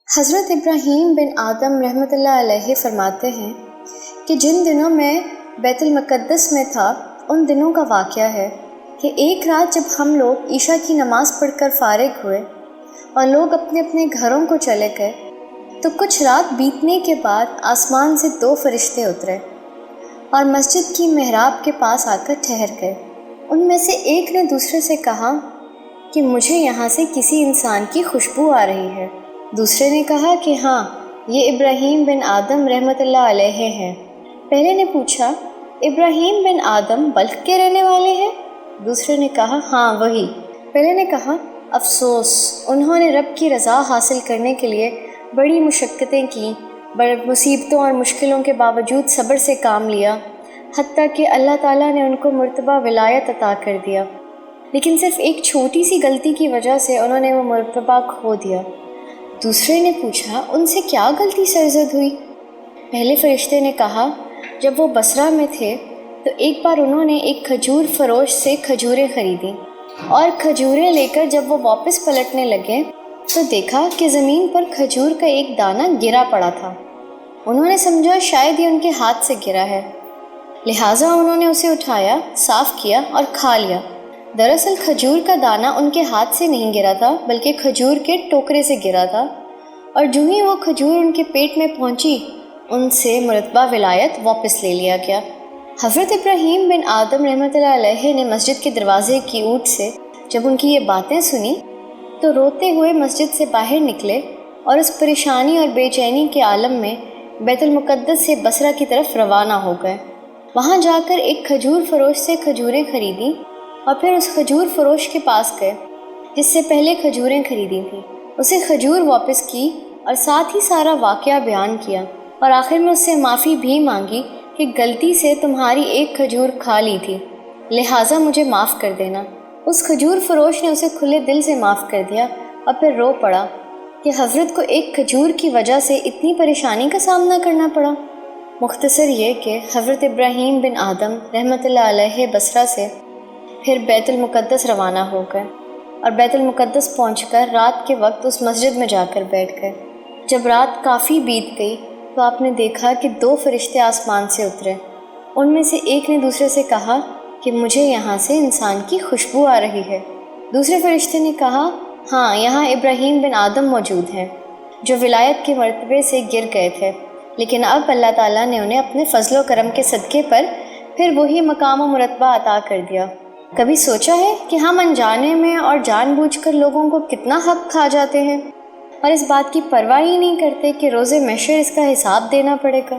حضرت ابراہیم بن آدم رحمۃ اللہ علیہ فرماتے ہیں کہ جن دنوں میں بیت المقدس میں تھا ان دنوں کا واقعہ ہے کہ ایک رات جب ہم لوگ عشاء کی نماز پڑھ کر فارغ ہوئے اور لوگ اپنے اپنے گھروں کو چلے گئے تو کچھ رات بیتنے کے بعد آسمان سے 2 فرشتے اترے اور مسجد کی محراب کے پاس آ کر ٹھہر گئے۔ ان میں سے ایک نے دوسرے سے کہا کہ مجھے یہاں سے کسی انسان کی خوشبو آ رہی ہے۔ دوسرے نے کہا کہ ہاں، یہ ابراہیم بن آدم رحمۃ اللہ علیہ ہیں۔ پہلے نے پوچھا، ابراہیم بن آدم بلخ کے رہنے والے ہیں؟ دوسرے نے کہا ہاں وہی۔ پہلے نے کہا افسوس، انہوں نے رب کی رضا حاصل کرنے کے لیے بڑی مشقتیں کیں، بڑی مصیبتوں اور مشکلوں کے باوجود صبر سے کام لیا، حتیٰ کہ اللہ تعالیٰ نے ان کو مرتبہ ولایت عطا کر دیا، لیکن صرف ایک چھوٹی سی غلطی کی وجہ سے انہوں نے وہ مرتبہ کھو دیا۔ دوسرے نے پوچھا، ان سے کیا غلطی سرزد ہوئی؟ پہلے فرشتے نے کہا، جب وہ بصرہ میں تھے تو ایک بار انہوں نے ایک کھجور فروش سے کھجوریں خریدیں اور کھجوریں لے کر جب وہ واپس پلٹنے لگے تو دیکھا کہ زمین پر کھجور کا ایک دانہ گرا پڑا تھا۔ انہوں نے سمجھا شاید یہ ان کے ہاتھ سے گرا ہے، لہٰذا انہوں نے اسے اٹھایا، صاف کیا اور کھا لیا۔ دراصل کھجور کا دانہ ان کے ہاتھ سے نہیں گرا تھا بلکہ کھجور کے ٹوکرے سے گرا تھا، اور جو ہی وہ کھجور ان کے پیٹ میں پہنچی ان سے مرتبہ ولایت واپس لے لیا گیا۔ حضرت ابراہیم بن آدم رحمۃ اللہ علیہ نے مسجد کے دروازے کی اوٹ سے جب ان کی یہ باتیں سنی تو روتے ہوئے مسجد سے باہر نکلے اور اس پریشانی اور بے چینی کے عالم میں بیت المقدس سے بصرہ کی طرف روانہ ہو گئے۔ وہاں جا کر ایک کھجور فروش سے کھجوریں خریدیں اور پھر اس کھجور فروش کے پاس گئے جس سے پہلے کھجوریں خریدی تھیں، اسے کھجور واپس کی اور ساتھ ہی سارا واقعہ بیان کیا، اور آخر میں اس سے معافی بھی مانگی کہ غلطی سے تمہاری ایک کھجور کھا لی تھی، لہٰذا مجھے معاف کر دینا۔ اس کھجور فروش نے اسے کھلے دل سے معاف کر دیا اور پھر رو پڑا کہ حضرت کو ایک کھجور کی وجہ سے اتنی پریشانی کا سامنا کرنا پڑا۔ مختصر یہ کہ حضرت ابراہیم بن آدم رحمۃ اللہ علیہ بصرہ سے پھر بیت المقدس روانہ ہو گئے اور بیت المقدس پہنچ کر رات کے وقت اس مسجد میں جا کر بیٹھ گئے۔ جب رات کافی بیت گئی تو آپ نے دیکھا کہ 2 فرشتے آسمان سے اترے۔ ان میں سے ایک نے دوسرے سے کہا کہ مجھے یہاں سے انسان کی خوشبو آ رہی ہے۔ دوسرے فرشتے نے کہا ہاں، یہاں ابراہیم بن آدم موجود ہیں جو ولایت کے مرتبے سے گر گئے تھے، لیکن اب اللہ تعالیٰ نے انہیں اپنے فضل و کرم کے صدقے پر پھر وہی مقام و مرتبہ عطا کر دیا۔ کبھی سوچا ہے کہ ہم انجانے میں اور جان بوجھ کر لوگوں کو کتنا حق کھا جاتے ہیں اور اس بات کی پرواہ ہی نہیں کرتے کہ روز محشر اس کا حساب دینا پڑے گا؟